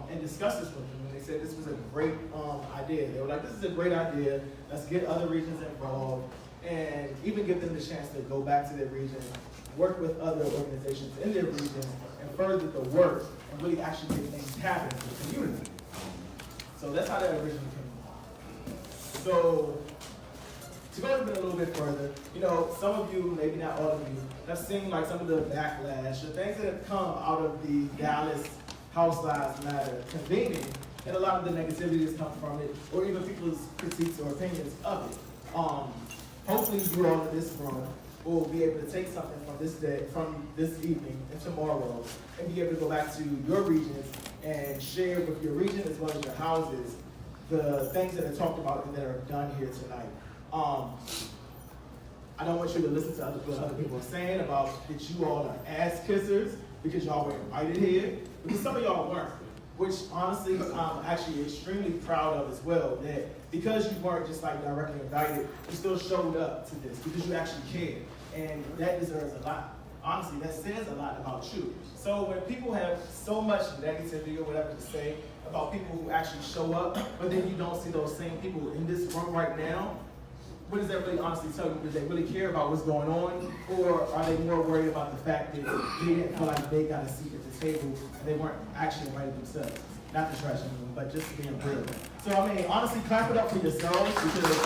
and discussed this with them. And they said this was a great idea. They were like, this is a great idea. Let's get other regions involved and even give them the chance to go back to their region, work with other organizations in their region, and further the work and really actually make things happen for the community. So that's how that originally came about. So to go even a little bit further, you know, some of you, maybe not all of you, have seen like some of the backlash or things that have come out of the Dallas House Lives Matter convening, and a lot of the negativity that's come from it, or even people's critiques or opinions of it. Hopefully you all in this room will be able to take something from this day, from this evening and tomorrow, and be able to go back to your regions and share with your region as well as your houses the things that are talked about and that are done here tonight. I don't want you to listen to what other people are saying about that you all are ass kissers because y'all were invited here, because some of y'all weren't, which honestly I'm actually extremely proud of as well, that because you weren't just like directly invited, you still showed up to this because you actually cared, and that deserves a lot. Honestly, that says a lot about you. So when people have so much negativity or whatever to say about people who actually show up, but then you don't see those same people in this room right now, what does that really honestly tell you? Do they really care about what's going on? Or are they more worried about the fact that they didn't feel like they got a seat at the table and they weren't actually invited themselves? Not the trash room, but just being real. So I mean, honestly, clap it up for yourselves because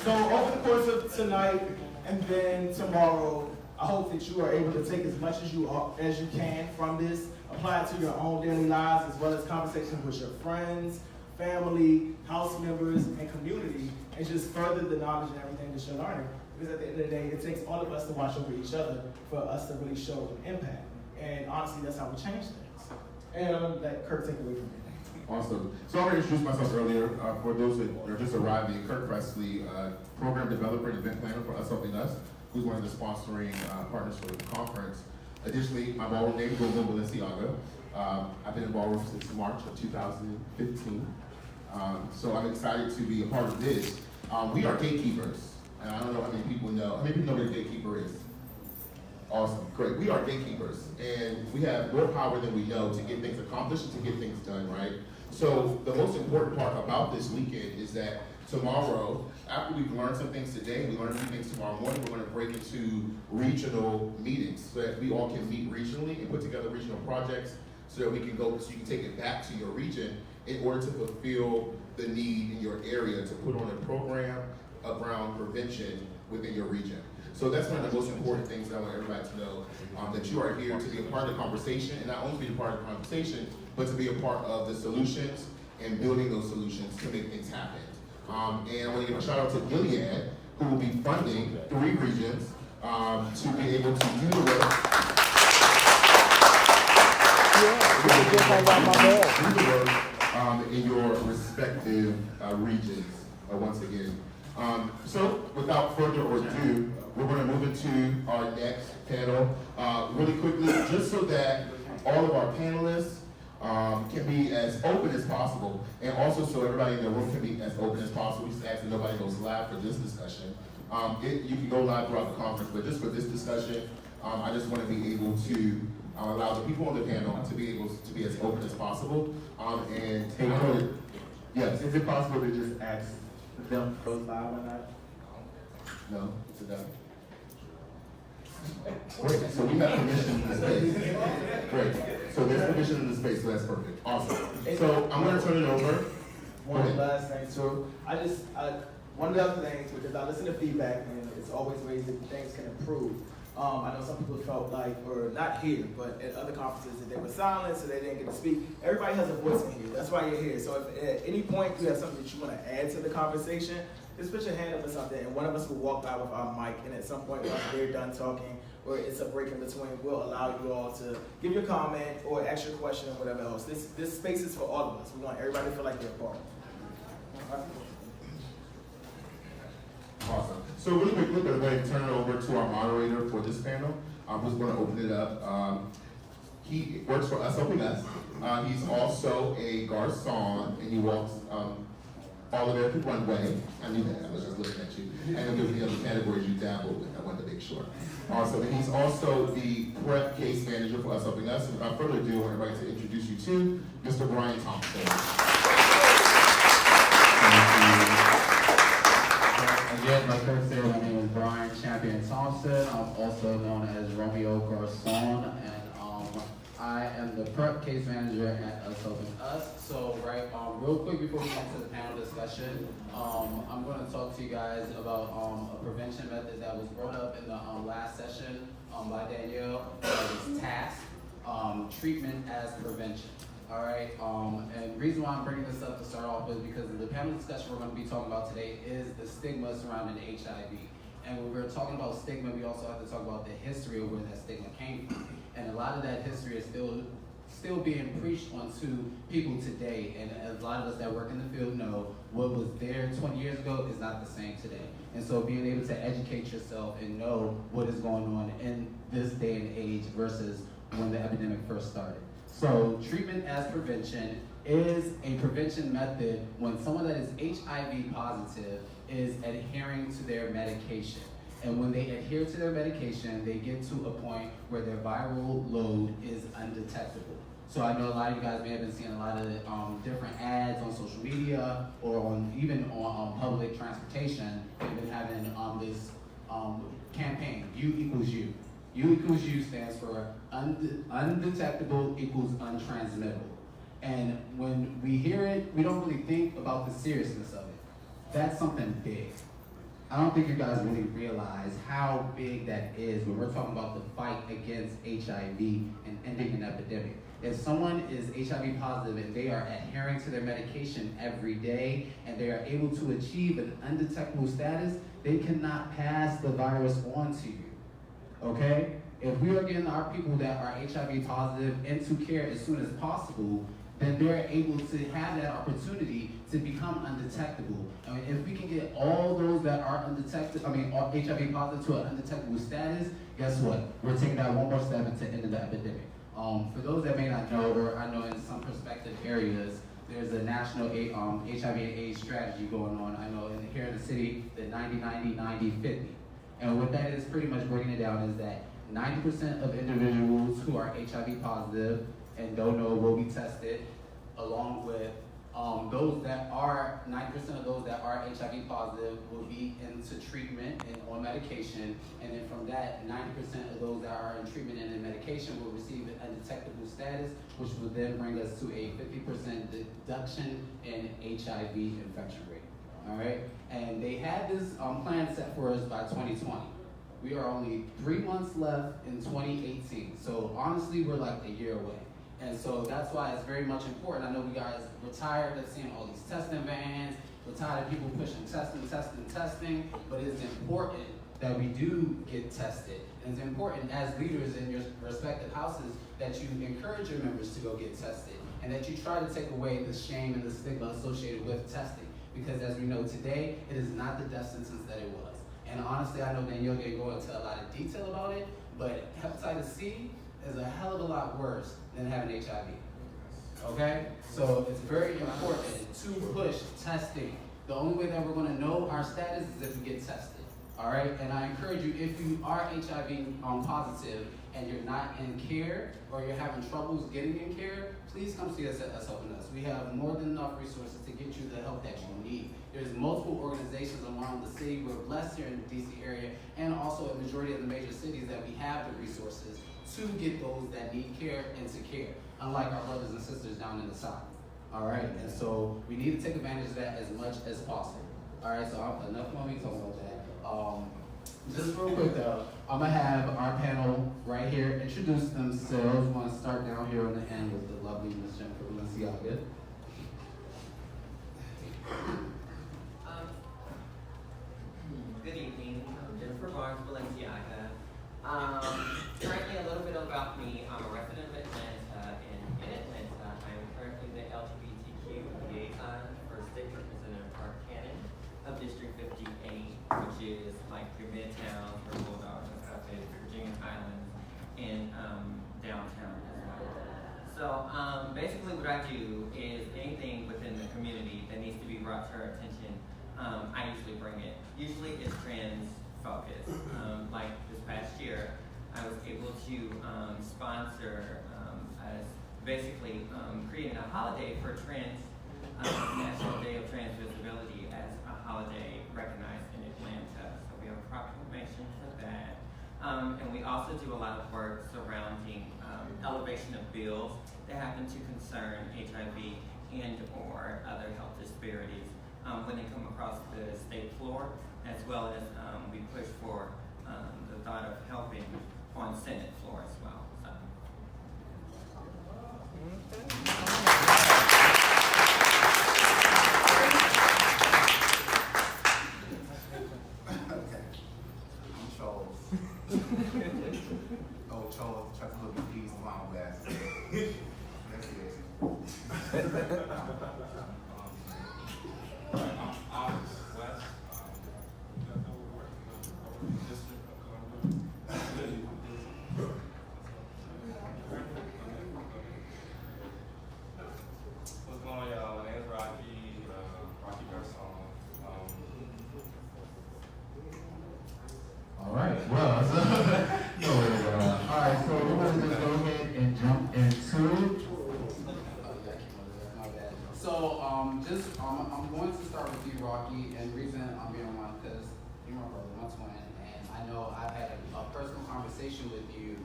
so over the course of tonight and then tomorrow, I hope that you are able to take as much as you can from this, apply it to your own daily lives, as well as conversations with your friends, family, house members, and community, and just further the knowledge and everything that you're learning. Because at the end of the day, it takes all of us to watch over each other for us to really show an impact. And honestly, that's how we change things. And I'm gonna let Kirk take it away from me. Awesome. So I already introduced myself earlier. For those that are just arriving, Kirk Presley, program developer and event planner for Us Helping Us, who's one of the sponsoring partners for the conference. Additionally, my ballroom name is Balenciaga. I've been in ballroom since March of 2015. So I'm excited to be a part of this. We are gatekeepers. And I don't know how many people know. How many people know what a gatekeeper is? Awesome, great. We are gatekeepers, and we have more power than we know to get things accomplished and to get things done, right? So the most important part about this weekend is that tomorrow, after we've learned some things today, we learn a few things tomorrow morning, we're going to break into regional meetings so that we all can meet regionally and put together regional projects so that we can go, so you can take it back to your region in order to fulfill the need in your area to put on a program around prevention within your region. So that's one of the most important things that I want everybody to know, that you are here to be a part of the conversation, and not only be a part of the conversation, but to be a part of the solutions and building those solutions to make things happen. And I want to give a shout out to Gilead, who will be funding 3 regions to be able to do the work. In your respective regions, once again. So without further ado, we're going to move into our next panel really quickly, just so that all of our panelists can be as open as possible, and also so everybody in the room can be as open as possible. We just ask that nobody goes live for this discussion. You can go live throughout the conference, but just for this discussion, I just want to be able to allow the people on the panel to be able to be as open as possible. And take on. Yes. Is it possible to just ask them to go live or not? No, it's a done. Great, so we have permission in the space. Great, so there's permission in the space, so that's perfect. Awesome. So I'm going to turn it over. One last thing too. One of the other things, because I listen to feedback and it's always ways that things can improve. I know some people felt like, or not here, but at other conferences that they were silent, so they didn't get to speak. Everybody has a voice in here. That's why you're here. So if at any point you have something that you want to add to the conversation, just put your hand up or something, and one of us will walk by with our mic, and at some point once we're done talking, or it's a break in between, we'll allow you all to give your comment or ask your question or whatever else. This space is for all of us. We want everybody to feel like they're a part. Awesome. So really quick, we're going to turn it over to our moderator for this panel, who's going to open it up. He works for Us Helping Us. He's also a garçon, and he walks all of their one way. I knew that. I was just looking at you. And he'll give me the other categories you dabble with. I wanted to make sure. Awesome, and he's also the prep case manager for Us Helping Us. And without further ado, I'd like to introduce you to Mr. Brian Thompson. Again, like Kirk said, my name is Brian Champion Thompson. I'm also known as Romeo Garcon, and I am the prep case manager at Us Helping Us. So, real quick before we get into the panel discussion, I'm going to talk to you guys about a prevention method that was brought up in the last session by Danielle. It was TASK, treatment as prevention. All right, and the reason why I'm bringing this up to start off is because the panel discussion we're going to be talking about today is the stigma surrounding HIV. And when we're talking about stigma, we also have to talk about the history of where that stigma came from. And a lot of that history is still being preached onto people today. And a lot of us that work in the field know what was there 20 years ago is not the same today. And so being able to educate yourself and know what is going on in this day and age versus when the epidemic first started. So treatment as prevention is a prevention method when someone that is HIV positive is adhering to their medication. And when they adhere to their medication, they get to a point where their viral load is undetectable. So I know a lot of you guys may have been seeing a lot of different ads on social media or even on public transportation. They've been having this campaign, U equals U. U equals U stands for undetectable equals untransmittable. And when we hear it, we don't really think about the seriousness of it. That's something big. I don't think you guys really realize how big that is when we're talking about the fight against HIV and ending an epidemic. If someone is HIV positive and they are adhering to their medication every day and they are able to achieve an undetectable status, they cannot pass the virus on to you, okay? If we are getting our people that are HIV positive into care as soon as possible, then they're able to have that opportunity to become undetectable. I mean, if we can get all those that are HIV positive to an undetectable status, guess what? We're taking that one more step into ending the epidemic. For those that may not know, or I know in some prospective areas, there's a national HIV and AIDS strategy going on. I know here in the city, the 90-90-90-50. And what that is pretty much breaking it down is that 90% of individuals who are HIV positive and don't know will be tested, along with those that are, 90% of those that are HIV positive will be into treatment and on medication, and then from that, 90% of those that are in treatment and in medication will receive an undetectable status, which will then bring us to a 50% deduction in HIV infection rate, all right? And they had this plan set for us by 2020. We are only 3 months left in 2018, so honestly, we're like a year away. And so that's why it's very much important. I know we guys, we're tired of seeing all these testing vans. We're tired of people pushing testing, but it's important that we do get tested. And it's important as leaders in your respective houses that you encourage your members to go get tested and that you try to take away the shame and the stigma associated with testing. Because as we know today, it is not the death sentence that it was. And honestly, I know Danielle didn't go into a lot of detail about it, but hepatitis C is a hell of a lot worse than having HIV, okay? So it's very important to push testing. The only way that we're gonna know our status is if we get tested, all right? And I encourage you, if you are HIV positive and you're not in care or you're having troubles getting in care, please come see us at Us Helping Us. We have more than enough resources to get you the help that you need. There's multiple organizations around the city. We're blessed here in the DC area and also a majority of the major cities that we have the resources to get those that need care into care, unlike our brothers and sisters down in the South, all right? And so we need to take advantage of that as much as possible, all right? So enough of me talking about that. Just real quick though, I'm gonna have our panel right here introduce themselves. I wanna start down here on the end with the lovely Ms. Jennifer Balenciaga. Good evening, I'm Jennifer Balenciaga. Currently, a little bit about me. I'm a resident of Atlanta, and in Atlanta, I am currently the LGBTQ liaison for State Representative Park Cannon of District 58, which is like your Midtown, your Bulldogs, Virginia Highlands, and downtown as well. So basically what I do is anything within the community that needs to be brought to our attention, I usually bring it. Usually it's trans focused. Like this past year, I was able to sponsor basically creating a holiday for National Day of Trans Visibility as a holiday recognized in Atlanta. So we have a proclamation for that. And we also do a lot of work surrounding elevation of bills that happen to concern HIV and or other health disparities when they come across the state floor, as well as we push for the thought of helping on Senate floor as well. Okay. I'm Charles. Oh, Charles, try to look at these long glasses. That's it. I'm Alex West. District of Columbia. What's going on, y'all? My name is Rocky. Rocky Garson. All right, well, so, no, all right, so we're going to just go ahead and jump into. My bad. So, I'm going to start with you, Rocky, and the reason I'm being on because you're my brother, my twin, and I know I've had a personal conversation with you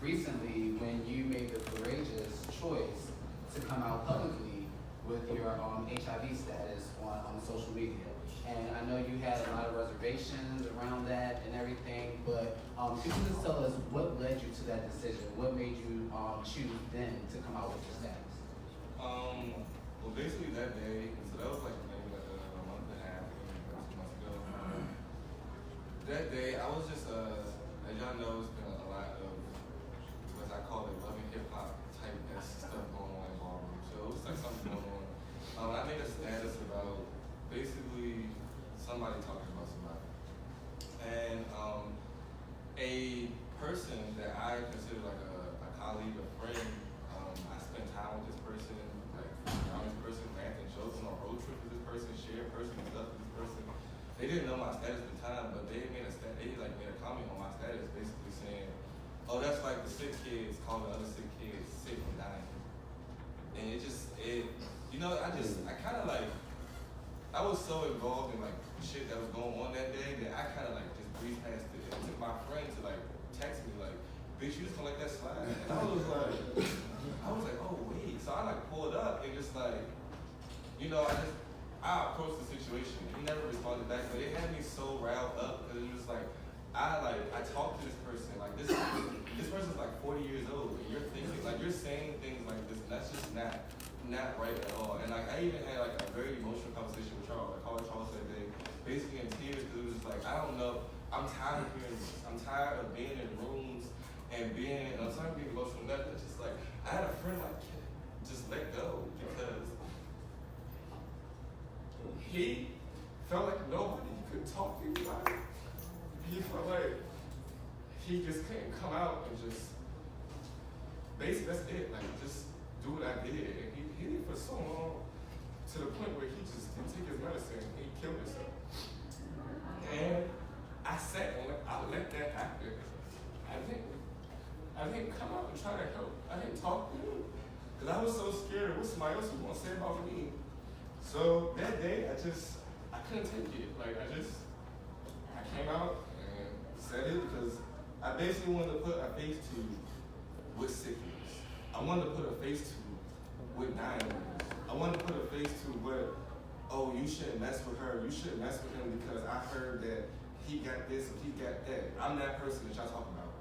recently when you made the courageous choice to come out publicly with your HIV status on social media. And I know you had a lot of reservations around that and everything, but could you just tell us what led you to that decision? What made you choose then to come out with your status? Well, basically that day, so that was like maybe like a month and a half, maybe 2 months ago. That day, I was just, as y'all know, it's been a lot of what I call it love and hip hop type stuff going on in Ballroom. So it was like something going on. I made a status about basically somebody talking about somebody. And a person that I consider like a colleague, a friend, I spent time with this person, like around this person, ranting jokes on a road trip with this person, shared personal stuff with this person. They didn't know my status at the time, but they made a comment on my status basically saying, oh, that's like the sick kids calling other sick kids sick and dying. And I kind of like, I was so involved in like shit that was going on that day that I kind of like just breezed past it. It took my friend to like text me like, bitch, you just gonna let that slide? And I was like, oh wait. So I like pulled up and just like, I approached the situation. He never responded back, but it had me so riled up because it was like, I talked to this person, like this person's like 40 years old, and you're thinking, like you're saying things like this, and that's just not right at all. And like I even had like a very emotional conversation with Charles. I called Charles that day, basically in tears, because it was like, I don't know, I'm tired of hearing this. I'm tired of being in rooms and I'm sorry to be emotional, nothing. It's just like, I had a friend like, just let go, because he felt like nobody could talk to anybody. He felt like he just couldn't come out and just, basically that's it, like just do what I did. And he hid it for so long to the point where he just didn't take his medicine and he killed himself. And I sat on it, I let that happen. I didn't come out and try to help. I didn't talk to him because I was so scared of what somebody else was gonna say about me. So that day, I couldn't take it. Like I came out and said it because I basically wanted to put a face to what sick is. I wanted to put a face to what dying is. I wanted to put a face to what, oh, you shouldn't mess with her, you shouldn't mess with him because I heard that he got this and he got that. I'm that person that y'all talking about.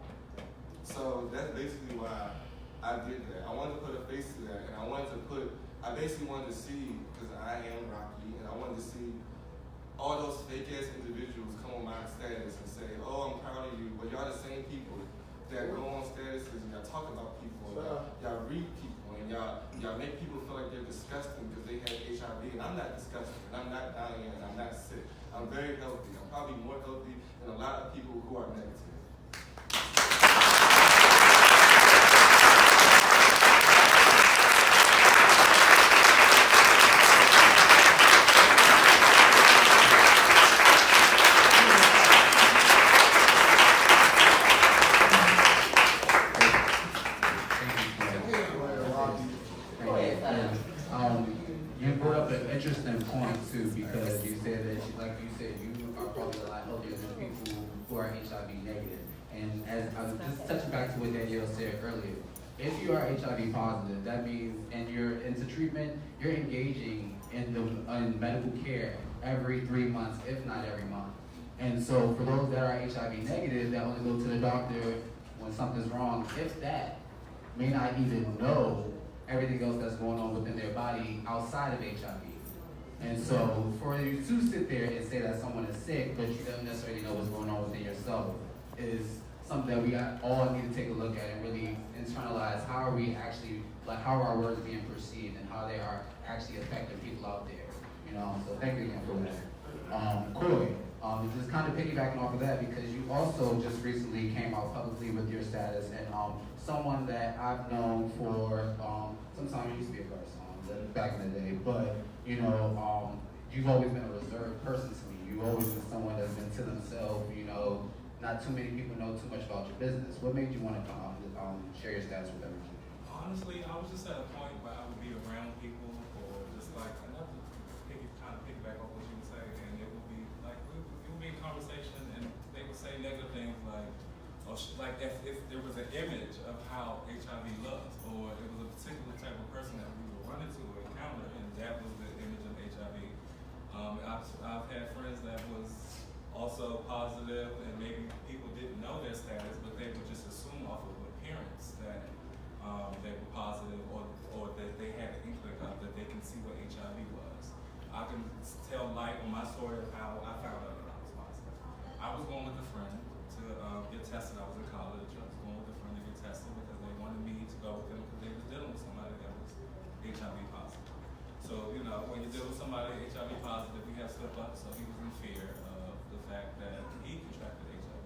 So that's basically why I did that. I wanted to put a face to that, and I basically wanted to see, because I am Rocky, and I wanted to see all those fake ass individuals come on my status and say, oh, I'm proud of you, but y'all the same people that go on statuses and y'all talk about people, and y'all read people, and y'all make people feel like they're disgusting because they have HIV, and I'm not disgusting, and I'm not dying, and I'm not sick. I'm very healthy. I'm probably more healthy than a lot of people who are negative. probably a lot healthier than people who are HIV negative. And as I was just touching back to what Danielle said earlier, if you are HIV positive, that means, and you're into treatment, you're engaging in medical care every 3 months, if not every month. And so for those that are HIV negative, that only go to the doctor when something's wrong, if that, may not even know everything else that's going on within their body outside of HIV. And so for you to sit there and say that someone is sick, but you don't necessarily know what's going on within yourself, is something that we all need to take a look at and really internalize. How are we actually, like, how are our words being perceived and how they are actually affecting people out there, you know? So thank you again for that. Corey, just kind of piggybacking off of that, because you also just recently came out publicly with your status, and someone that I've known for some time. You used to be a person back in the day, but you know, you've always been a reserved person to me. You've always been someone that's been to themselves. You know, not too many people know too much about your business. What made you want to come share your status with everyone? Honestly, I was just at a point where I would be around people, or just like enough to kind of piggyback off what you would say, and it would be like it would be a conversation, and they would say negative things like, like if there was an image of how HIV looks, or it was a particular type of person that we would run into or encounter, and that was the image of HIV. I've had friends that was also positive, and maybe people didn't know their status, but they would just assume off of appearance that they were positive, or that they had an inkling of that they can see what HIV was. I can tell light on my story of how I found out that I was positive. I was going with a friend to get tested. I was in college. I was going with a friend to get tested because they wanted me to go with them because they was dealing with somebody that was HIV positive. So, you know, when you deal with somebody HIV positive, you have slip up, so he was in fear of the fact that he contracted HIV.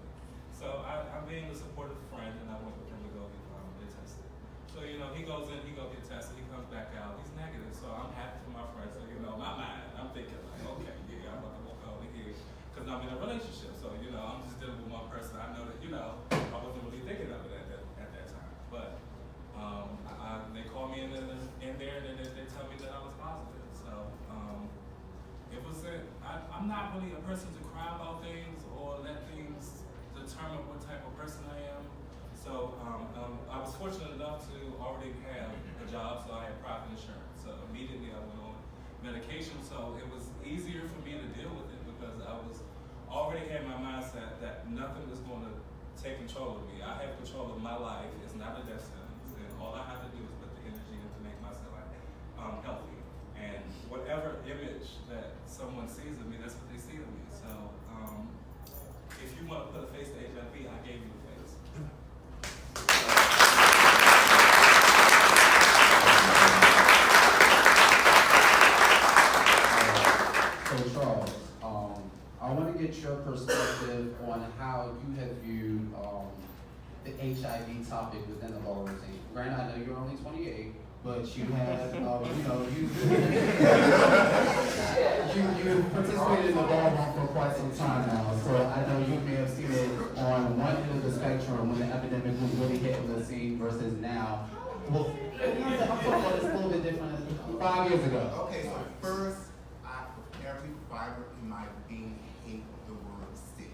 So I'm being a supportive friend, and I went with him to go get tested. So, you know, he goes in, he go get tested, he comes back out, he's negative, so I'm happy for my friend. So, you know, my mind, I'm thinking like, okay, yeah, I'm about to walk over here, because I'm in a relationship, so, you know, I'm just dealing with one person. I know that, you know, I wasn't really thinking of it at that time, but they called me in there, and they tell me that I was positive. So it was I'm not really a person to cry about things or let things determine what type of person I am. So I was fortunate enough to already have a job, so I had private insurance. So immediately I went on medication, so it was easier for me to deal with it because I was already had my mindset that nothing is going to take control of me. I have control of my life. It's not a death sentence, and all I have to do is put the energy in to make myself healthy. And whatever image that someone sees of me, that's what they see of me. So if you want to put a face to HIV, I gave you a face. So Charles, I want to get your perspective on how you have viewed the HIV topic within the ballroom scene. Granted, I know you're only 28, but you have, you know, you participated in the ballroom for quite some time now. So I know you may have seen it on one end of the spectrum when the epidemic was really hitting the scene versus now. Well, I'm talking about it's a little bit different 5 years ago. Okay, so first, every fiber in my being hate the word sick.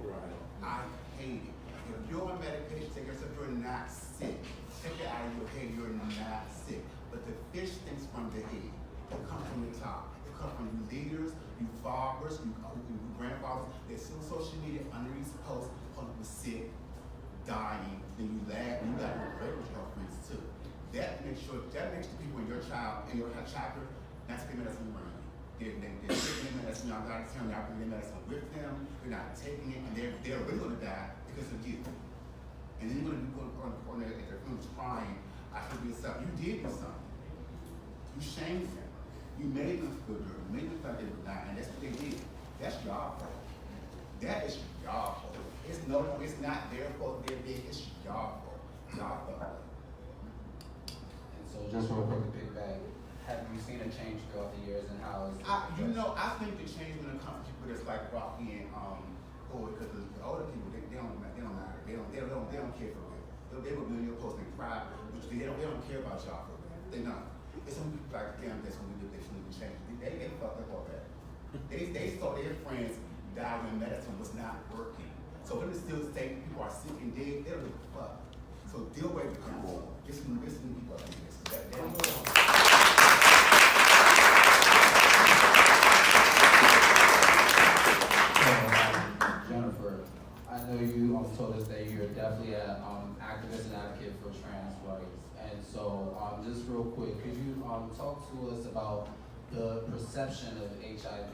Right. I hate it. If you're on medication, take yourself, you're not sick. Take it out of your head, you're not sick. But the fish things from the head. It comes from the top. It comes from you leaders, you fathers, you grandfathers. They see on social media under these posts, people sick, dying, then you laugh, and you got your regular health friends too. That makes the people in your child, in your chapter, not taking medicine around you. They're taking medicine, I'm not telling you, I'm taking medicine with them, they're not taking it, and they're really gonna die because of you. And then you're gonna be going at their funerals crying, I should be something. You did do something. You shamed them. You made them feel dirty. You made them feel like they were dying, and that's what they did. That's your fault. That is your fault. It's not their fault, they're big, it's your fault. Your fault. And so just real quick to pick back, have you seen a change throughout the years and how is I think the change when it comes to people that's like Rocky and because the older people they don't matter. They don't care for real. They will be on your post and cry, but they don't care about y'all for real. They don't. It's some people like them that's gonna do this, need to change. They fucked up all that. They saw their friends value in medicine was not working. So when they still say people are sick and dead, they don't give a fuck. So deal with it. Get some people up in this. Jennifer, I know you told us that you're definitely an activist and advocate for trans rights. And so, just real quick, could you talk to us about the perception of HIV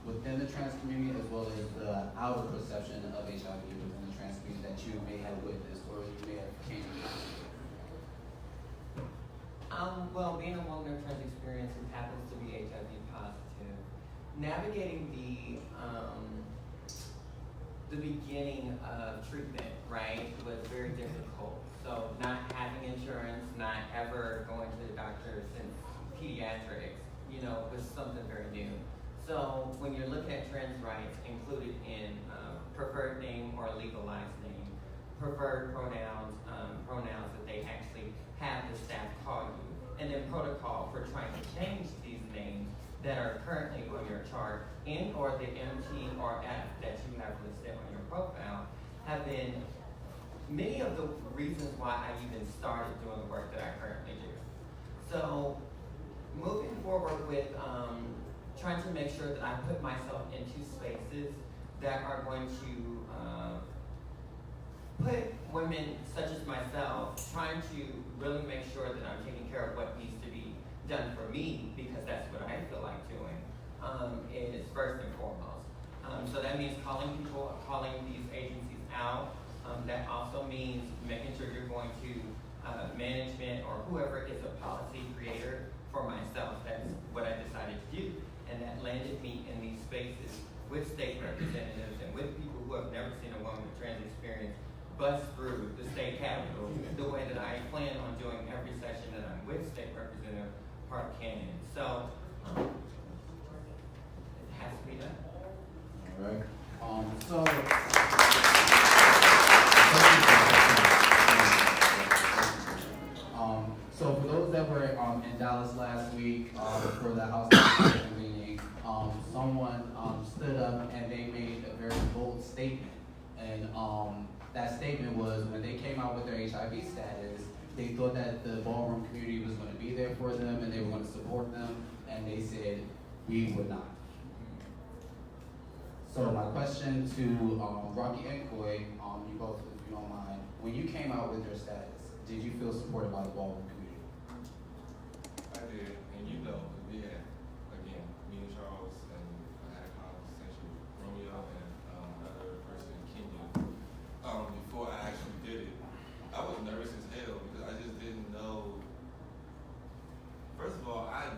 within the trans community, as well as the outer perception of HIV within the trans community that you may have witnessed or you may have came across? Well, being a woman of trans experience who happens to be HIV positive, navigating the beginning of treatment, right, was very difficult. So not having insurance, not ever going to the doctor since pediatrics, was something very new. So when you're looking at trans rights included in preferred name or legalized name, preferred pronouns, pronouns that they actually have the staff call you, and then protocol for trying to change these names that are currently on your chart in or the MT or F that you have listed on your profile have been many of the reasons why I even started doing the work that I currently do. So moving forward with trying to make sure that I put myself into spaces that are going to put women such as myself, trying to really make sure that I'm taking care of what needs to be done for me, because that's what I feel like doing, is first and foremost. So that means calling these agencies out. That also means making sure you're going to management or whoever is a policy creator for myself. That's what I decided to do. And that landed me in these spaces with state representatives and with people who have never seen a woman with trans experience bust through the state capitol the way that I plan on doing every session that I'm with State Representative Park Cannon. So it has to be done. All right. So for those that were in Dallas last week for the House meeting, someone stood up and they made a very bold statement. And that statement was, when they came out with their HIV status, they thought that the ballroom community was going to be there for them and they were going to support them, and they said, we would not. So my question to Rocky and Coy, you both, if you don't mind, when you came out with your status, did you feel supported by the ballroom community? I did, and we had, again, me and Charles, and I had a conversation with Romeo and another person, Kenya. Before I actually did it, I was nervous as hell because I just didn't know. First of all, I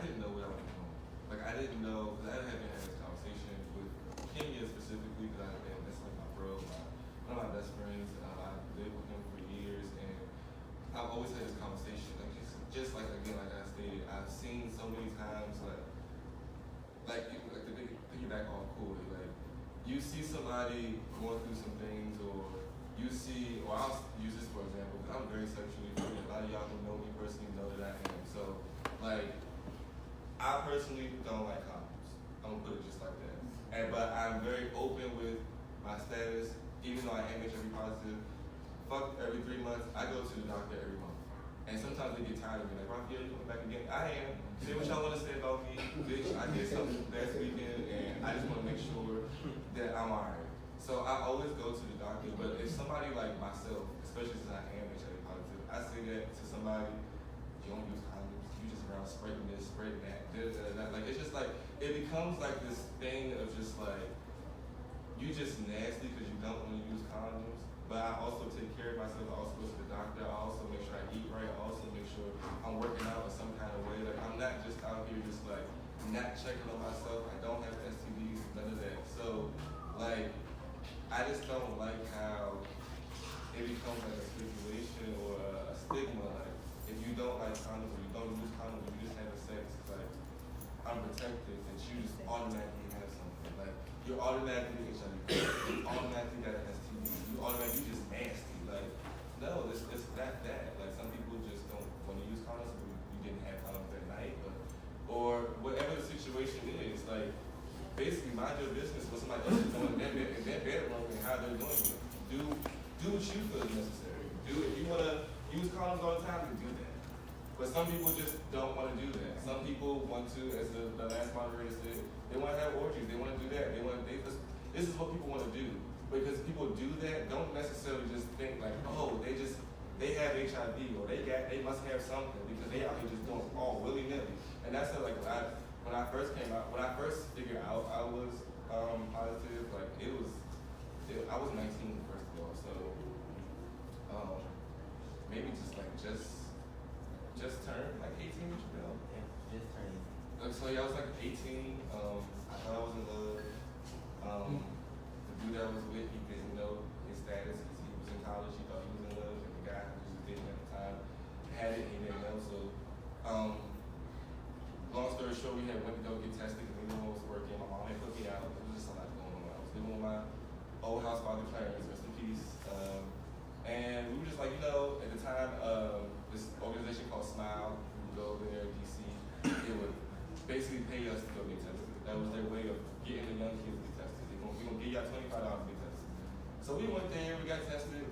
didn't know what I was doing. Like, I didn't know, because I haven't had this conversation with Kenya specifically, because that's like my bro, one of my best friends. I've lived with him for years, and I've always had this conversation. Like, just like, again, like I stated, I've seen so many times, like to piggyback off Coy, like, you see somebody going through some things, or you see, or I'll use this for example, because I'm very sexually free. A lot of y'all who know me personally know that I am. So, like, I personally don't like condoms. I'm gonna put it just like that. But I'm very open with my status, even though I am HIV positive. Fuck every 3 months, I go to the doctor every month. And sometimes they get tired of me, like, Raphael, you coming back again? I am. Say what y'all want to say about me, bitch. I did something last weekend, and I just want to make sure that I'm alright. So I always go to the doctor, but if somebody like myself, especially since I am HIV positive, I say that to somebody, you don't use condoms, you just around spraying this, spraying that, like, it's just like, it becomes like this thing of just like, you just nasty because you don't want to use condoms. But I also take care of myself. I also go to the doctor. I also make sure I eat right. I also make sure I'm working out in some kind of way. Like, I'm not just out here just like not checking on myself. I don't have STDs, none of that. So, like, I just don't like how it becomes like a stipulation or a stigma. Like, if you don't like condoms or you don't use condoms or you just having sex, like, unprotected, that you just automatically have something. Like, you're automatically HIV. You automatically got an STD. You just nasty. Like, no, it's not that. Like, some people just don't want to use condoms. You didn't have condoms that night, or whatever the situation is. Like, basically, my better doing it. Do what you feel is necessary. If you wanna use condoms all the time, then do that. But some people just don't want to do that. Some people want to, as the last moderator said, they want to have orgies. They want to do that. This is what people want to do. Because people do that, don't necessarily just think like, oh, they have HIV or they must have something because they out here just doing all willy nilly. And that's like when I first came out, when I first figured out I was positive, like I was 19 first of all, so maybe just turned like 18 years ago. Yeah, just turning. So yeah, I was like 18. I thought I was in love. The dude that I was with, he didn't know his status because he was in college. He thought he was in love, and the guy who was dating at the time had it. He didn't know. So, long story short, we went to go get tested because we knew what was working. My mom had put me out. There was just a lot going on. I was living with my old house father, Clarence, rest in peace. And we were just like, at the time, this organization called Smile, we would go over there in DC. It would basically pay us to go get tested. That was their way of getting the young kids to get tested. We're gonna give y'all $25 to get tested. So we went there, we got tested.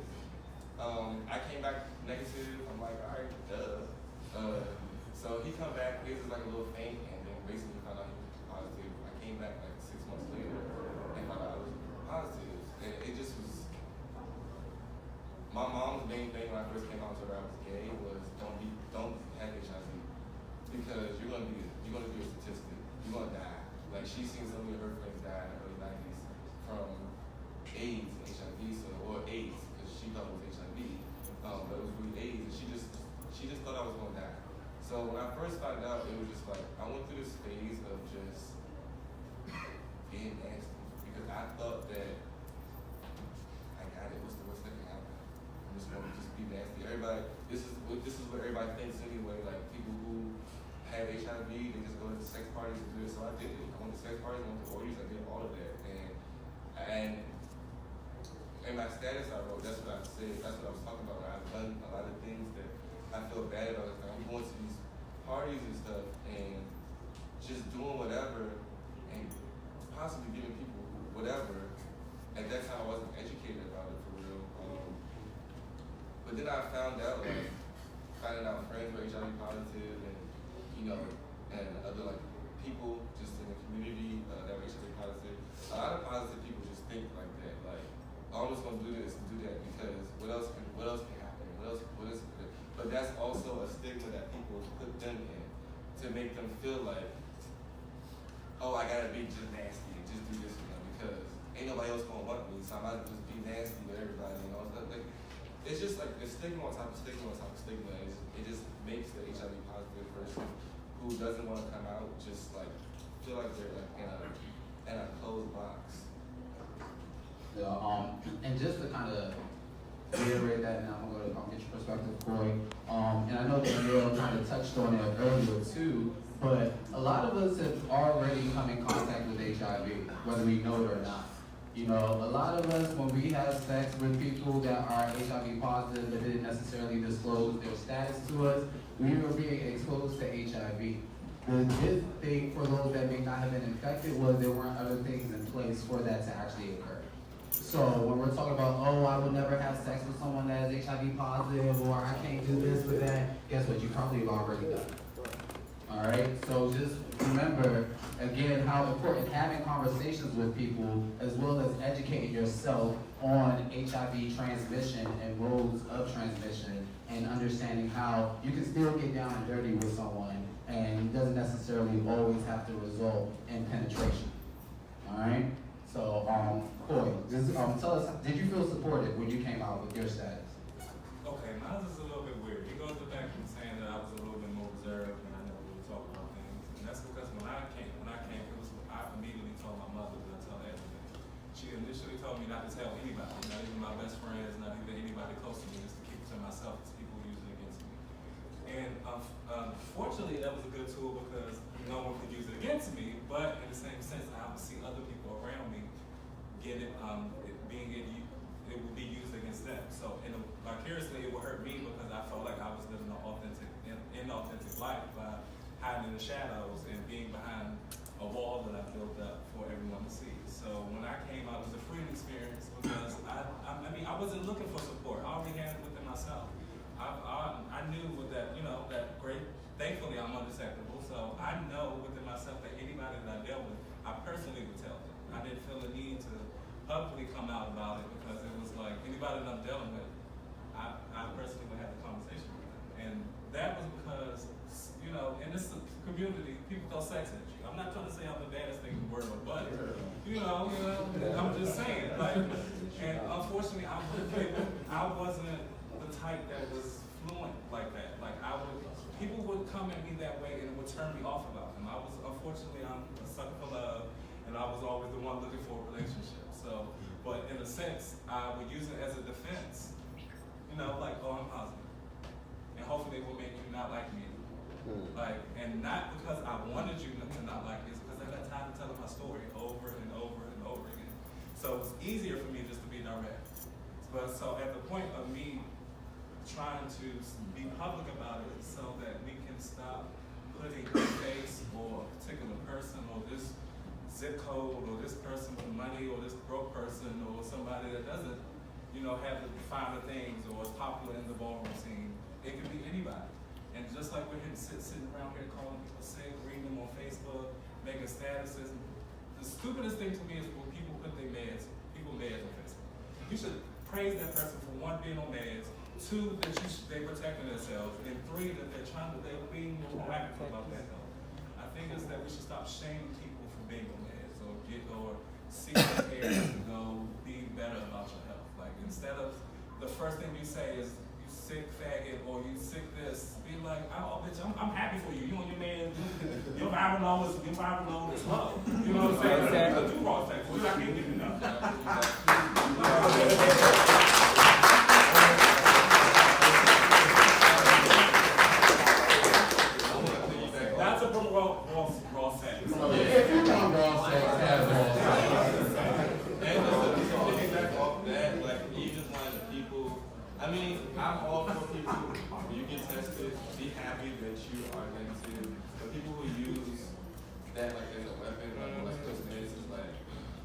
I came back negative. I'm like, all right, duh. So he come back, his is like a little faint, and then basically found out he was positive. I came back like 6 months later and found out I was positive. And it just was, my mom's main thing when I first came out to her I was gay was don't have HIV. Because you're gonna be a statistic. You're gonna die. Like she's seen some of her friends die in the early 90s from AIDS and HIV, or AIDS, because she thought it was HIV, but it was really AIDS, and she just thought I was gonna die. So when I first found out, it was just like I went through this phase of just being nasty because I thought that I got it. What's the worst that can happen? I'm just gonna be nasty. Everybody, this is what everybody thinks anyway. Like people who have HIV, they just go to sex parties and do it. So I did it. I went to sex parties, I went to orgies, I did all of that. And in my status I wrote, that's what I said, that's what I was talking about. I've done a lot of things that I feel bad about. Like I'm going to these parties and stuff and just doing whatever and possibly giving people whatever. At that time I wasn't educated about it for real. But then I found out, like, finding out friends were HIV positive and and other like people just in the community that were HIV positive. A lot of positive people just think like that, like, oh, I'm just gonna do this and do that because what else can happen? What is but that's also a stigma that people put them in to make them feel like, oh, I gotta be just nasty and just do this because ain't nobody else gonna want me, so I might just be nasty with everybody, Like, it's just like the stigma on top of stigma on top of stigma. It just makes the HIV positive person who doesn't want to come out just like feel like they're like in a closed box. Yeah, and just to kind of reiterate that, and I'm gonna get your perspective, Corey. And I know Danielle kind of touched on it earlier too, but a lot of us have already come in contact with HIV, whether we know it or not. A lot of us, when we have sex with people that are HIV positive that didn't necessarily disclose their status to us, we were being exposed to HIV. The good thing for those that may not have been infected was there weren't other things in place for that to actually occur. So when we're talking about, oh, I would never have sex with someone that is HIV positive, or I can't do this with that, guess what? You probably have already done it. All right, so just remember, again, how important having conversations with people as well as educating yourself on HIV transmission and roads of transmission and understanding how you can still get down and dirty with someone and it doesn't necessarily always have to result in penetration. All right, so Corey, tell us, did you feel supported when you came out with your status? Okay, mine is a little bit weird. It goes back from saying that I was a little bit more reserved and I never really talked about things. And that's because when I came, I immediately told my mother that I tell everything. She initially told me not to tell anybody, not even my best friends, not even anybody close to me, just to keep it to myself, because people use it against me. And fortunately, that was a good tool because no one could use it against me, but in the same sense, I would see other people around me get it, it would be used against them. So vicariously, it would hurt me because I felt like I was living an inauthentic life by hiding in the shadows and being behind a wall that I built up for everyone to see. So when I came out, it was a freeing experience because I I know within myself that anybody that I dealt with, I personally would tell them. I didn't feel the need to publicly come out about it because it was like anybody that I'm dealing with, I personally would have a conversation with them. And that was because, you know, in this community, people throw sex at you. I'm not trying to say I'm the baddest thing in the world, but, you know, I'm just saying, like, and unfortunately, I wasn't the type that was fluent like that. Like, people would come at me that way and it would turn me off about them. Unfortunately, I'm a sucker for love, and I was always the one looking for a relationship. So, but in a sense, I would use it as a defense. You know, like, oh, I'm positive. And hopefully it will make you not like me. Like, and not because I wanted you to not like me, it's because I got tired of telling my story over and over and over again. So it was easier for me just to be direct. But so at the point of me trying to be public about it so that we can stop putting a face or a particular person or this zip code or this person with money or this broke person or somebody that doesn't, you know, have the finer things or is popular in the ballroom scene. It could be anybody. And just like we're sitting around here calling people sick, reading them on Facebook, making statuses. The stupidest thing to me is when people put their meds, on Facebook. You should praise that person for one, being on meds, two, that they protecting themselves, and three, that they're being more proactive about that health. I think it's that we should stop shaming people for being on meds or seeking care to go be better about your health. Like, instead of the first thing you say is you sick faggot or you sick this, be like, oh bitch, I'm happy for you. You and your man, your viral load is low. You know what I'm saying? Exactly. Do raw sex. I can't give you enough. That's a raw sex. If you want raw sex, have raw sex. And to piggyback off that, like, even when people, I mean, I'm all for people, when you get tested, be happy that you are negative. But people who use that, like, as a weapon, like this is like,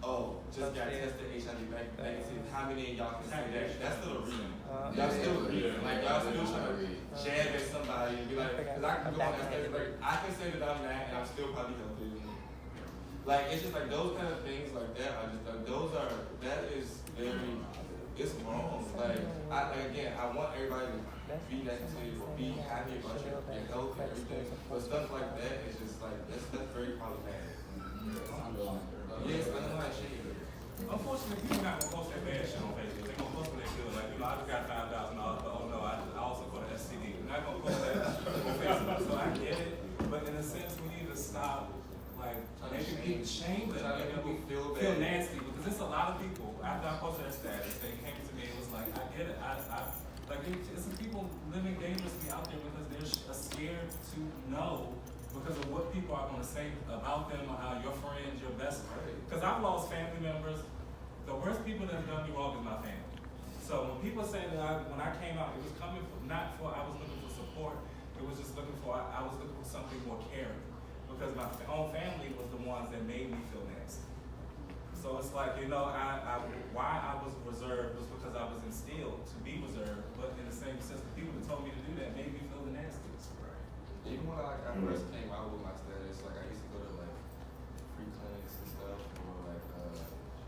oh, just got tested HIV negative. How many of y'all can say that? That's still a reason. Y'all still reading. Like, y'all still trying to jab at somebody and be like, because I can go on that stage, like, I can say that I'm that and I'm still probably healthy. Like, it's just like those kind of things like that are just like, that is very, it's wrong. Like, again, I want everybody to be negative or be happy about your health and everything. But stuff like that is just like, that's very problematic. Yes, I know how shit. Unfortunately, people not gonna post that bad shit on Facebook. They're gonna post what they feel like. You know, I just got $5,000, but oh no, I also got an STD. They're not gonna post that on Facebook. So I get it, but in a sense, we need to stop, like, making people shame them, making people feel nasty. Because it's a lot of people. After I posted that status, they came to me and was like, I get it. Like, it's some people living dangerously out there because they're scared to know because of what people are going to say about them or how your friends, your best friend. Because I've lost family members. The worst people that have done me wrong is my family. So when people say that when I came out, it was coming from, not for I was looking for support. It was just looking for, I was looking for something more caring. Because my own family was the ones that made me feel nasty. So it's like, you know, why I was reserved was because I was instilled to be reserved. But in the same sense, the people that told me to do that made me feel the nastiest. Even when I first came out with my status, like, I used to go to like free clinics and stuff or like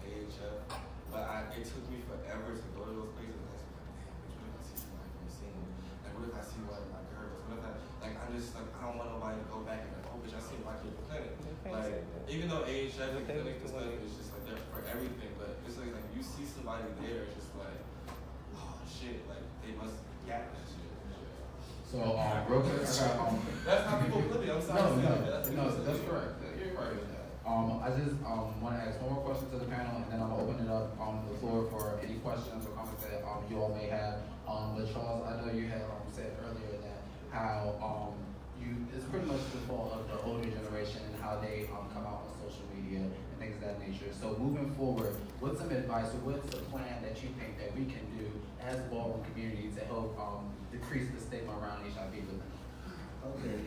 AHF, but it took me forever to go to those places and ask me, like, damn, bitch, what if I see somebody from the scene? Like, what if I see one of my girls? What if I'm just like, I don't want nobody to go back and like, oh bitch, I seen my kid in clinic. Like, even though AHF and clinic and stuff is just like there for everything, but it's like you see somebody there, it's just like, oh shit, like they must get that shit. So, real quick, That's how people put it. I'm sorry. No, that's correct. You're right with that. I just want to ask one more question to the panel, and then I'm gonna open it up on the floor for any questions or comments that you all may have. But Charles, I know you had said earlier that how it's pretty much the fault of the older generation and how they come out on social media and things of that nature. So moving forward, what's some advice or what's a plan that you think that we can do as a ballroom community to help decrease the stigma around HIV with them? Okay,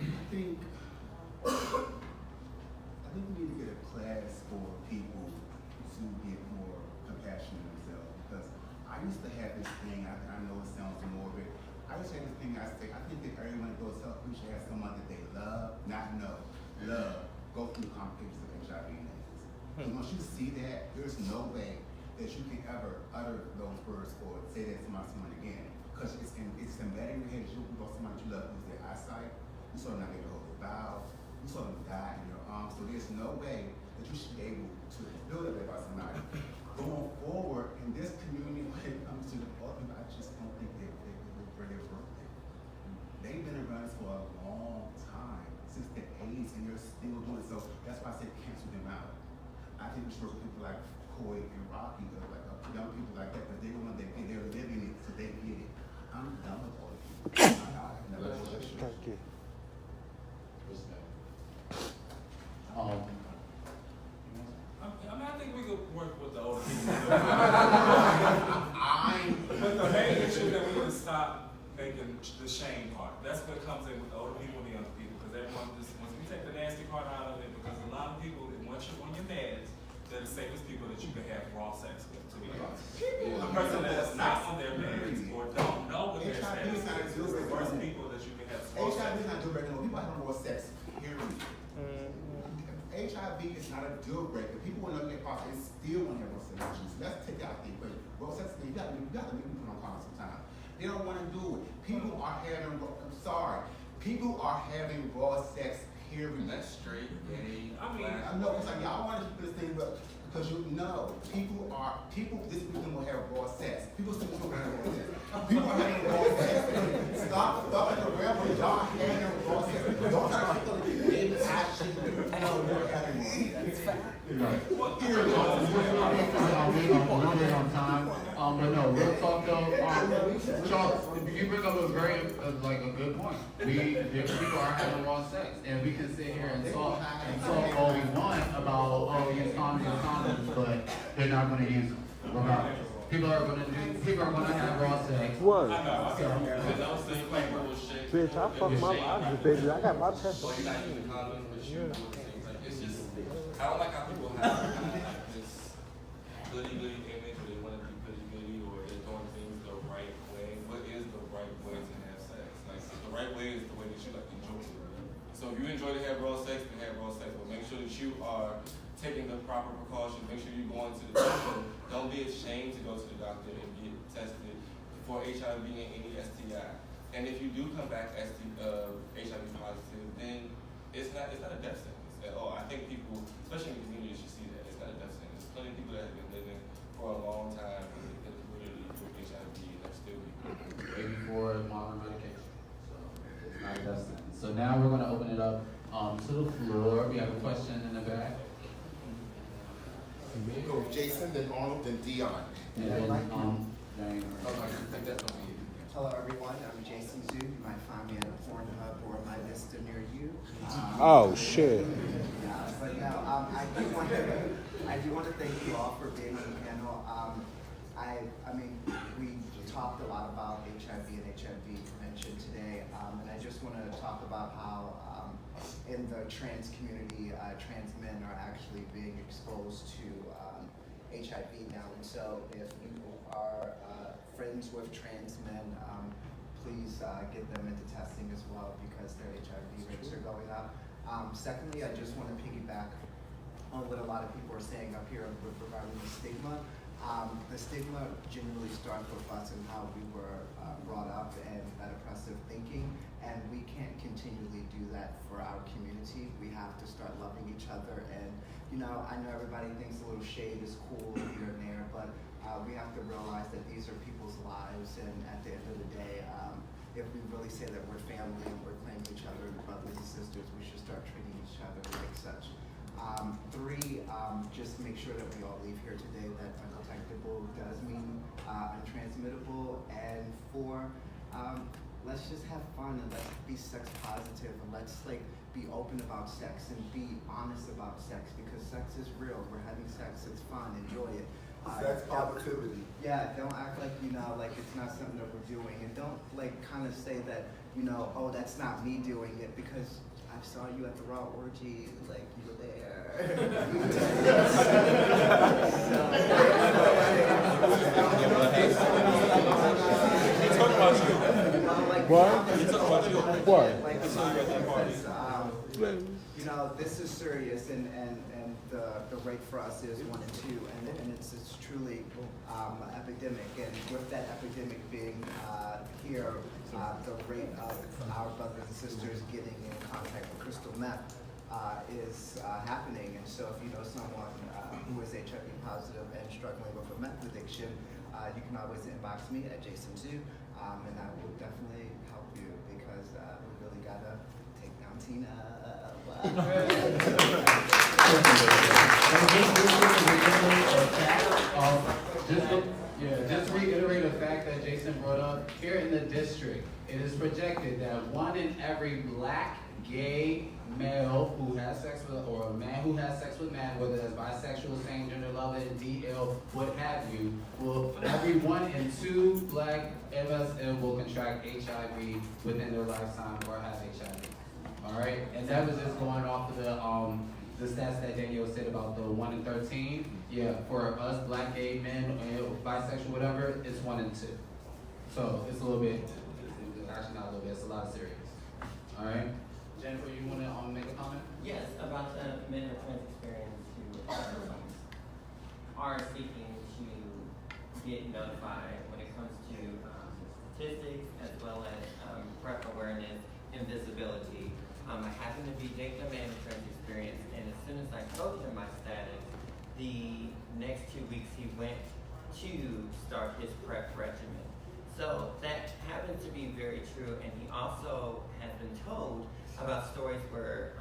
I think we need to get a class for people to get more compassion in themselves. Because I used to have this thing, I know it sounds morbid. I used to have this thing I think that everyone that goes help, we should have someone that they love, not know. love go through complications of HIV and AIDS. And once you see that, there's no way that you can ever utter those words or say that to someone again. Because it's embedded in your head. You lost someone that you love lose their eyesight. You saw them not able to hold their bowels. You saw them die in your arms. So there's no way that you should be able to feel that way about somebody. Going forward in this community, when it comes to the ultimate, I just don't think they're worth it. They've been around for a long time, since the 80s, and they're still doing it. So that's why I said cancel them out. I think we should work with people like Coy and Rocky, or like young people like that, but they're the ones they're living it, so they get it. I'm done with all of you. Thank you. I think we could work with the older people. But the main issue that we need to stop making the shame part. That's what comes in with the older people and the younger people. Because everyone just, once we take the nasty part out of it, because a lot of people, once you're on your meds, they're the safest people that you can have raw sex with, to be honest. The person that's not on their meds or don't know what their status is the worst people that you can have raw sex HIV is not a deal breaker. People have raw sex, period. HIV is not a deal breaker. People want to get prostate and still want to have raw sex. Let's take that out the equation. Raw sex, you got to make people on condoms sometimes. They don't want to do it. People are having, people are having raw sex, period. That's straight, gay, I mean, I know it's like y'all want to keep this thing, but because you know, this weekend will have raw sex. People still have raw sex. People are having raw sex. Stop fucking around with y'all having raw sex. Don't try to feel like maybe I shouldn't know you're having raw sex. We're on time. But no, real talk though. Charles, you bring up a very like a good point. People are having raw sex, and we can sit here and talk all we want about use condoms, but they're not going to use them. Regardless. People are going to have raw sex. What? So, Bitch, I fucked my eyes, baby. I got my test. so you're not using condoms, but you do things like it's just. I don't like how people have kind of like this goody image, or they want to be goody, or they're doing things the right way. What is the right way to have sex? Like the right way is the way that you like enjoy it. So if you enjoy to have raw sex, then have raw sex. But make sure that you are taking the proper precautions. Make sure you're going to the doctor. Don't be ashamed to go to the doctor and get tested for HIV and any STI. And if you do come back as HIV positive, then it's not a death sentence at all. I think people, especially in the community, should see that it's not a death sentence. There's plenty of people that have been living for a long time in the community with HIV that still be Way before modern medication. So it's not a death sentence. So now we're going to open it up to the floor. We have a question in the back. We'll go Jason, then Arnold, then Dion. And then, Jane. Hello everyone, I'm Jason Zhu. You might find me at Pornhub or my Vista near you. Oh shit. Yeah, but no, I do want to thank you all for being on the panel. I mean, we talked a lot about HIV and HIV prevention today, and I just want to talk about how in the trans community, trans men are actually being exposed to HIV now. And so if you are friends with trans men, please get them into testing as well because their HIV rates are going up. Secondly, I just want to piggyback on what a lot of people are saying up here regarding the stigma. The stigma generally starts with us and how we were brought up and that oppressive thinking, and we can't continually do that for our community. We have to start loving each other, and you know, I know everybody thinks a little shade is cool here and there, but we have to realize that these are people's lives, and at the end of the day, if we really say that we're family and we're claiming each other as brothers and sisters, we should start treating each other like such. Three, just make sure that we all leave here today that undetectable does mean untransmittable. And four, let's just have fun and let's be sex positive and let's be open about sex and be honest about sex because sex is real. We're having sex, it's fun, enjoy it. Sex positivity. Yeah, don't act like, like it's not something that we're doing, and don't kind of say that, oh, that's not me doing it because I saw you at the raw orgy, you were there. He talked about you. What? He talked about you. What? He saw you at that party. you know, this is serious, and the rate for us is 1 and 2, and it's truly epidemic. And with that epidemic being here, the rate of our brothers and sisters getting in contact with crystal meth is happening. And so if you know someone who is HIV positive and struggling with a meth addiction, you can always inbox me at Jason2, and I will definitely help you, because we really gotta take down Tina. Just to reiterate the fact that Jason brought up, here in the district, it is projected that 1 in every black, gay, male who has sex with, or a man who has sex with man, whether that's bisexual, same gender, loving, DL, what have you, every 1 in 2 black MSM will contract HIV within their lifetime or have HIV. All right, and that was just going off of the stats that Danielle said about the 1 in 13. Yeah, for us black gay men, bisexual, whatever, it's 1 in 2. So it's a little bit, actually not a little bit, it's a lot serious. All right. Jennifer, you want to make a comment? Yes, about the men with trans experience who are seeking to get notified when it comes to statistics, as well as PrEP awareness and visibility. I happen to be dating a man with trans experience, and as soon as I told him my status, the next 2 weeks he went to start his PrEP regimen. So that happened to be very true, and he also has been told about stories where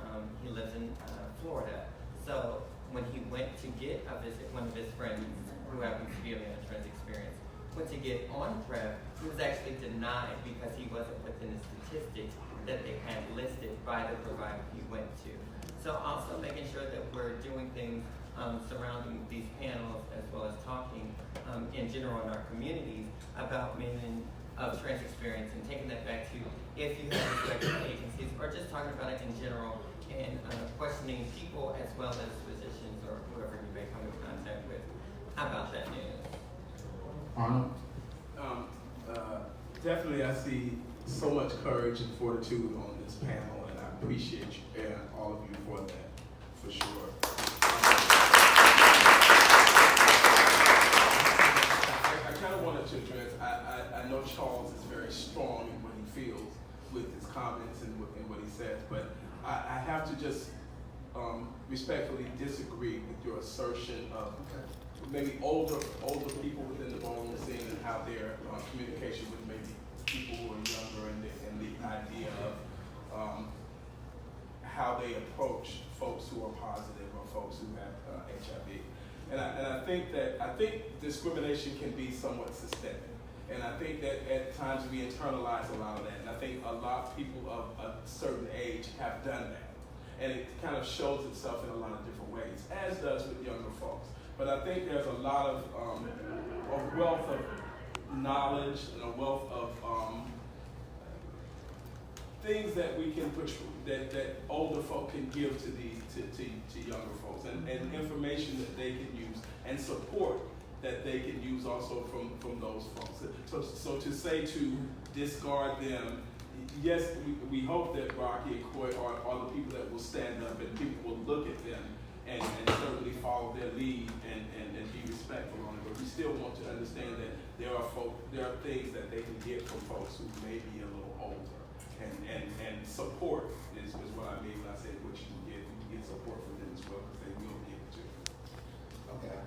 he lives in Florida. So when he went to get a visit, one of his friends who happens to be a man with trans experience, went to get on PrEP, he was actually denied because he wasn't within the statistics that they had listed by the provider he went to. So also making sure that we're doing things surrounding these panels, as well as talking in general in our communities about men of trans experience, and taking that back to if you have respective agencies, or just talking about it in general, and questioning people as well as physicians or whoever you may come in contact with about that news. Arnold? Definitely, I see so much courage and fortitude on this panel, and I appreciate you and all of you for that, for sure. I kind of wanted to address, I know Charles is very strong in what he feels with his comments and what he says, but I have to just respectfully disagree with your assertion of maybe older people within the ballroom scene and how their communication with maybe people who are younger, and the idea of how they approach folks who are positive or folks who have HIV. And I think discrimination can be somewhat systemic. And I think that at times we internalize a lot of that. And I think a lot of people of a certain age have done that. And it kind of shows itself in a lot of different ways, as does with younger folks. But I think there's a lot of a wealth of knowledge and a wealth of things that we can put, that older folk can give to younger folks, and information that they can use, and support that they can use also from those folks. So to say to discard them, yes, we hope that Rocky and Coy are the people that will stand up, and people will look at them and certainly follow their lead and be respectful on it. But we still want to understand that there are things that they can get from folks who may be a little older. And support is what I mean when I say what you can get support from them as well, because they will be able to. Okay.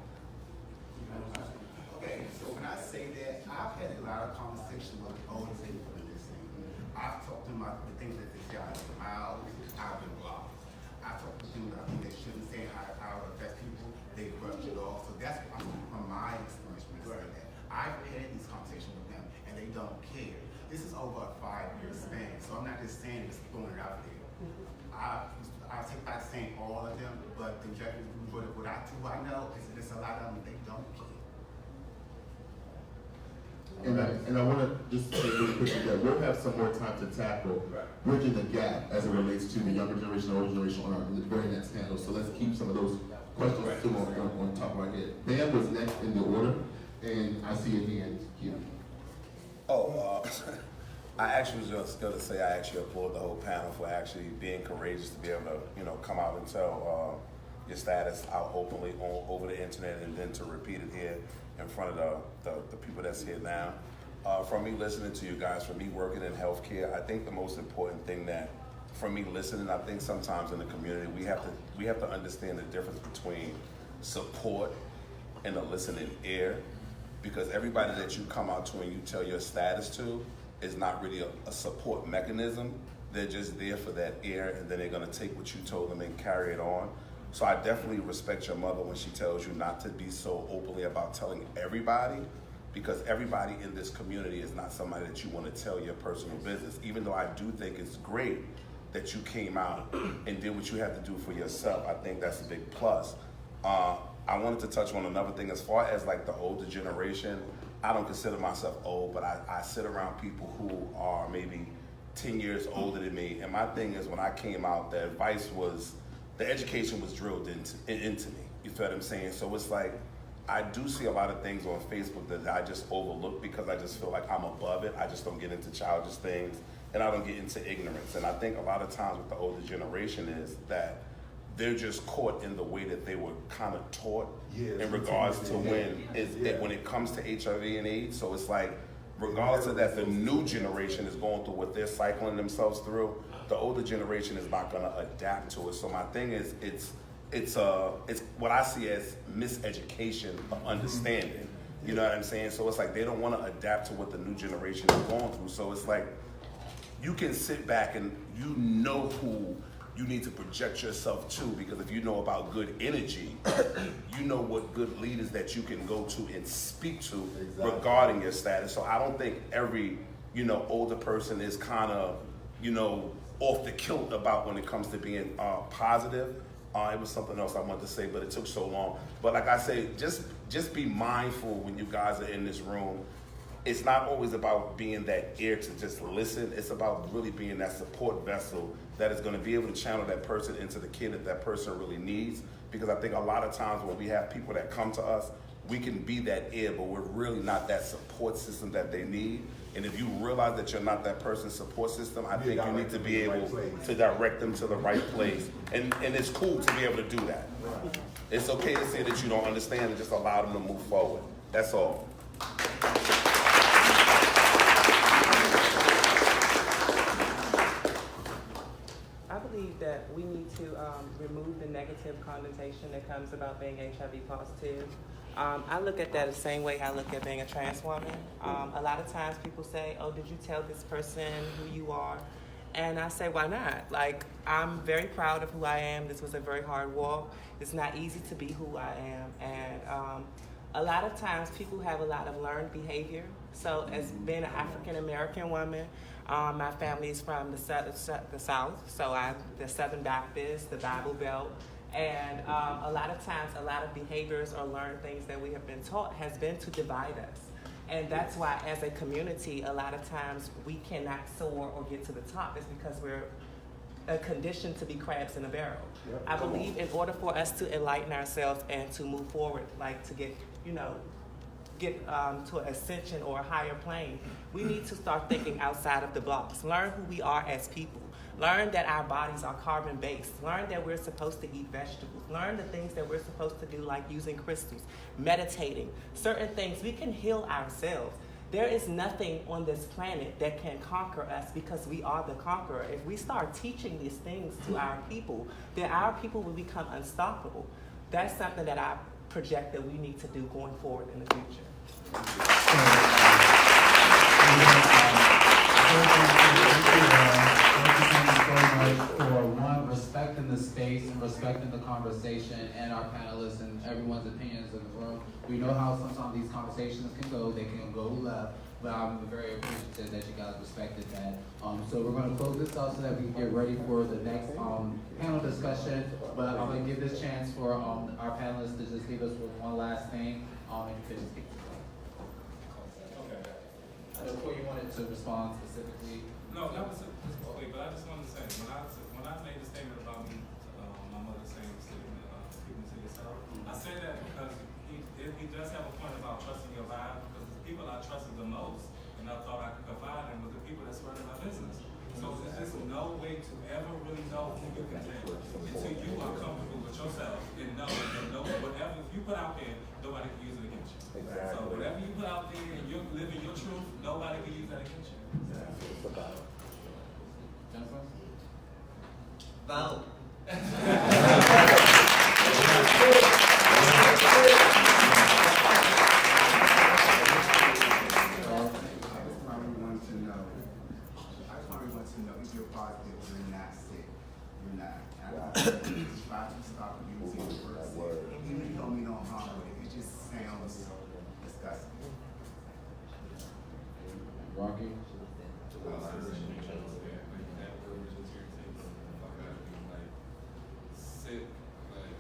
Okay, so when I say that, I've had a lot of conversations with older people in this thing. I've talked to them about the things that they say out of their mouths, I've been blocked. I've talked to them about things they shouldn't say, how it affects people, they brush it off. So that's what I'm from my experience when I say that. I've had these conversations with them, and they don't care. This is over a 5-year span, so I'm not just saying it's throwing it out there. I'll take back saying all of them, but the judges who I know is there's a lot of them, they don't care. And I want to just say really quickly that we'll have some more time to tackle bridging the gap as it relates to the younger generation, older generation on our very next panel. So let's keep some of those questions still on top of our head. Bam was next in the order, and I see a hand here. I actually was just going to say I actually applaud the whole panel for actually being courageous to be able to, you know, come out and tell your status out openly over the internet, and then to repeat it here in front of the people that's here now. From me listening to you guys, from me working in healthcare, I think the most important thing that, from me listening, I think sometimes in the community we have to understand the difference between support and a listening ear, because everybody that you come out to and you tell your status to is not really a support mechanism. They're just there for that ear, and then they're gonna take what you told them and carry it on. So I definitely respect your mother when she tells you not to be so openly about telling everybody, because everybody in this community is not somebody that you want to tell your personal business. Even though I do think it's great that you came out and did what you had to do for yourself, I think that's a big plus. I wanted to touch on another thing as far as like the older generation. I don't consider myself old, but I sit around people who are maybe 10 years older than me. And my thing is, when I came out, the advice was, the education was drilled into me. You feel what I'm saying? So it's like, I do see a lot of things on Facebook that I just overlook because I just feel like I'm above it. I just don't get into childish things, and I don't get into ignorance. And I think a lot of times with the older generation is that they're just caught in the way that they were kind of taught in regards to when it comes to HIV and AIDS. So it's like, regardless of that, the new generation is going through what they're cycling themselves through. The older generation is not going to adapt to it. So my thing is, it's what I see as miseducation of understanding. You know what I'm saying? So it's like they don't want to adapt to what the new generation is going through. So it's like, you can sit back and you know who you need to project yourself to, because if you know about good energy, you know what good leaders that you can go to and speak to regarding your status. So I don't think every, you know, older person is kind of, you know, off the kilt about when it comes to being positive. It was something else I wanted to say, but it took so long. But like I say, just be mindful when you guys are in this room. It's not always about being that ear to just listen. It's about really being that support vessel that is going to be able to channel that person into the care that that person really needs. Because I think a lot of times when we have people that come to us, we can be that ear, but we're really not that support system that they need. And if you realize that you're not that person's support system, I think you need to be able to direct them to the right place. And it's cool to be able to do that. It's okay to say that you don't understand and just allow them to move forward. That's all. I believe that we need to remove the negative connotation that comes about being HIV positive. I look at that the same way I look at being a trans woman. A lot of times people say, oh, did you tell this person who you are? And I say, why not? Like, I'm very proud of who I am. This was a very hard walk. It's not easy to be who I am. And a lot of times people have a lot of learned behavior. So as being an African-American woman, my family is from the South. So I'm the Southern Baptist, the Bible Belt. And a lot of times, a lot of behaviors or learned things that we have been taught has been to divide us. And that's why as a community, a lot of times we cannot soar or get to the top. It's because we're conditioned to be crabs in a barrel. Yep. I believe in order for us to enlighten ourselves and to move forward, like to get, to an ascension or a higher plane, we need to start thinking outside of the box. Learn who we are as people. Learn that our bodies are carbon-based. Learn that we're supposed to eat vegetables. Learn the things that we're supposed to do, like using crystals, meditating, certain things. We can heal ourselves. There is nothing on this planet that can conquer us because we are the conqueror. If we start teaching these things to our people, then our people will become unstoppable. That's something that I project that we need to do going forward in the future. For one, respecting the space and respecting the conversation and our panelists and everyone's opinions in the room. We know how sometimes these conversations can go. They can go left, but I'm very appreciative that you guys respected that. So we're going to close this out so that we can get ready for the next panel discussion. But I'm going to give this chance for our panelists to just leave us with one last thing. And you can speak to that. Before you wanted to respond specifically. No, that was specifically, but I just wanted to say, when I made the statement about me, my mother saying speaking to yourself, I said that because he does have a point about trusting your vibe, because the people I trusted the most and I thought I could confide in with the people that's running my business. So there's just no way to ever really know who you can tell until you are comfortable with yourself and know whatever you put out there, nobody can use it against you. Exactly. So whatever you put out there and you're living your truth, nobody can use that against you. Jennifer? Vote. If you're positive, you're not sick. You're not. Try to stop using the word sick. Even if you don't mean no harm with it, it just sounds disgusting. Rocky? Sick, like,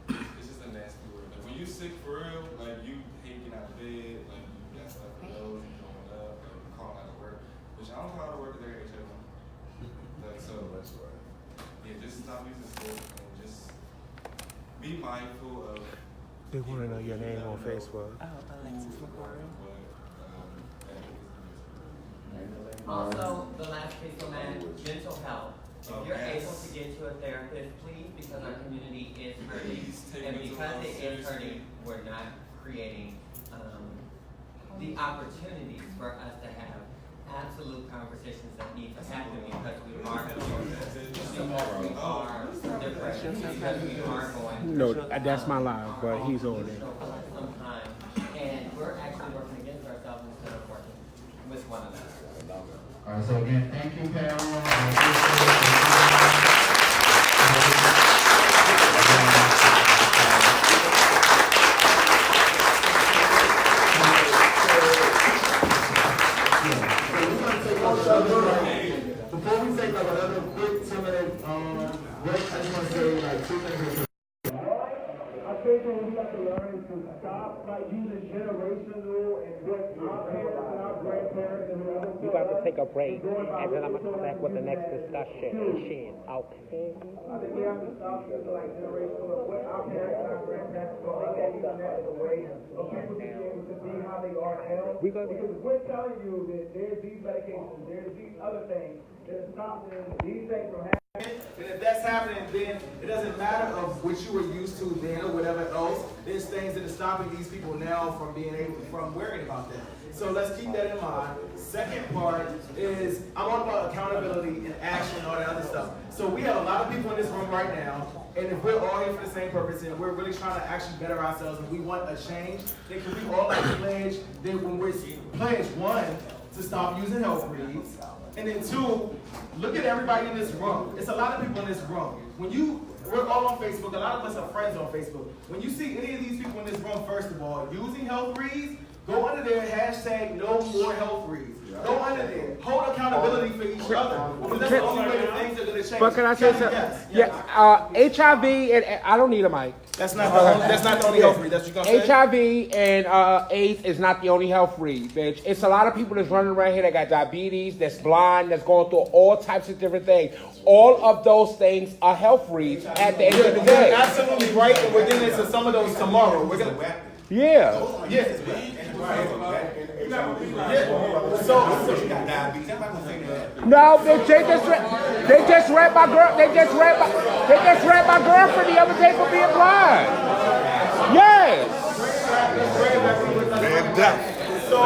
it's just a nasty word. Like, when you sick for real, like, you hate getting out of bed, like, you got stuff in your nose, you throwing up, like, you calling out of work. Which I don't call out of work because they're HIV. Like, so, yeah, just stop using sick and just be mindful of. They want to know your name on Facebook. Oh, Alexis McCoy. Also, the last piece on that, mental health. If you're able to get to a therapist, please, because our community is hurting. And because it is hurting, we're not creating the opportunities for us to have absolute conversations that need to happen because we are depressed, because we are going. No, that's my live, but he's on it. Sometimes, and we're actually working against ourselves instead of working with one another. All right, so again, thank you, Carol. Before we take like another quick 10-minute break, I just want to say like 2 things. I think that we have to learn to stop like using generational and what our parents and our grandparents and whoever. You got to take a break, and then I'm going to come back with the next discussion. Okay. I think we have to stop using like generational of what our parents and our grandparents were like, and using that as a way of people to be able to see how they are held. Because we're telling you that there's these medications, there's these other things that are stopping these things from happening. And if that's happening, then it doesn't matter of what you were used to then or whatever else. There's things that are stopping these people now from worrying about that. So let's keep that in mind. Second part is I'm all about accountability and action and all that other stuff. So we have a lot of people in this room right now, and if we're all here for the same purpose and we're really trying to actually better ourselves and we want a change, then can we all like pledge that when we're pledge one, to stop using health reads, and then 2, look at everybody in this room. It's a lot of people in this room. We're all on Facebook. A lot of us are friends on Facebook. When you see any of these people in this room, first of all, using health reads, go under there, hashtag no more health reads. Go under there. Hold accountability for each other. Because that's the only way that things are going to change. But can I say something? Yes. HIV and I don't need a mic. That's not the only health read. That's what you're going to say? HIV and AIDS is not the only health read, bitch. It's a lot of people that's running around here that got diabetes, that's blind, that's going through all types of different things. All of those things are health reads at the end of the day. You're absolutely right, and we're getting into some of those tomorrow. We're going to... Yeah. Yeah. No, they just read my girl. They just read my girlfriend the other day for being blind. Yes. So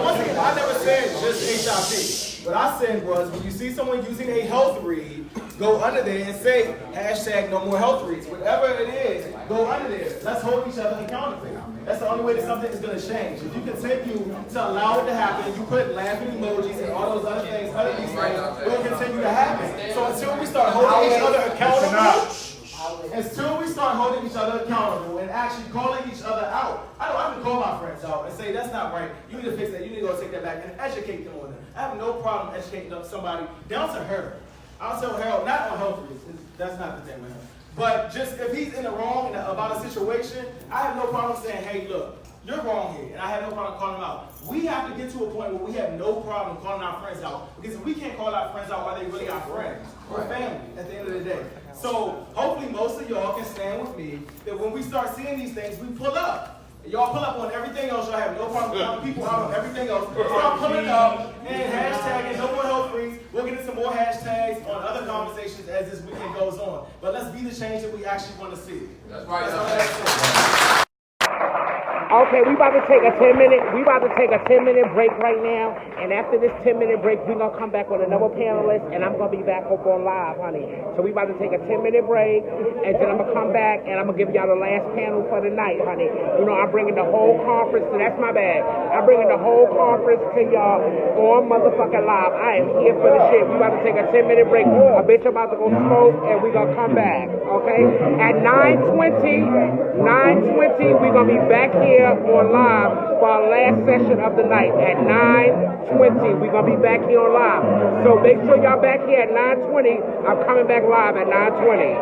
once again, I never said just HIV. What I said was when you see someone using a health read, go under there and say hashtag no more health reads. Whatever it is, go under there. Let's hold each other accountable. That's the only way that something is going to change. If you continue to allow it to happen, you put laughing emojis and all those other things, under these things, it will continue to happen. So until we start holding each other accountable, and actually calling each other out. I can call my friends out and say, that's not right. You need to fix that. You need to go take that back and educate them on it. I have no problem educating somebody down to her. I'll tell Harold, not on health reasons. That's not the thing with him. But just if he's in the wrong about a situation, I have no problem saying, hey, look, you're wrong here. And I have no problem calling him out. We have to get to a point where we have no problem calling our friends out. Because if we can't call our friends out, are they really our friends? We're family at the end of the day. So hopefully most of y'all can stand with me that when we start seeing these things, we pull up. Y'all pull up on everything else. Y'all have no problem calling people out on everything else. Start pulling up and hashtagging no more health freaks. We'll get into more hashtags on other conversations as this weekend goes on. But let's be the change that we actually want to see. That's right. That's all I have to say. Okay, we about to take a 10-minute break right now, and after this 10-minute break, we're gonna come back with another panelist, and I'm gonna be back up on live, honey. So we about to take a 10-minute break, and then I'm gonna come back, and I'm gonna give y'all the last panel for the night, honey. You know, I'm bringing the whole conference, so that's my bad. I'm bringing the whole conference to y'all on motherfucking live. I am here for the shit. We about to take a 10-minute break. A bitch about to go smoke, and we gonna come back, okay? At 9:20, we gonna be back here on live for our last session of the night at 9:20. We're gonna be back here on live. So make sure y'all back here at 9:20. I'm coming back live at 9:20.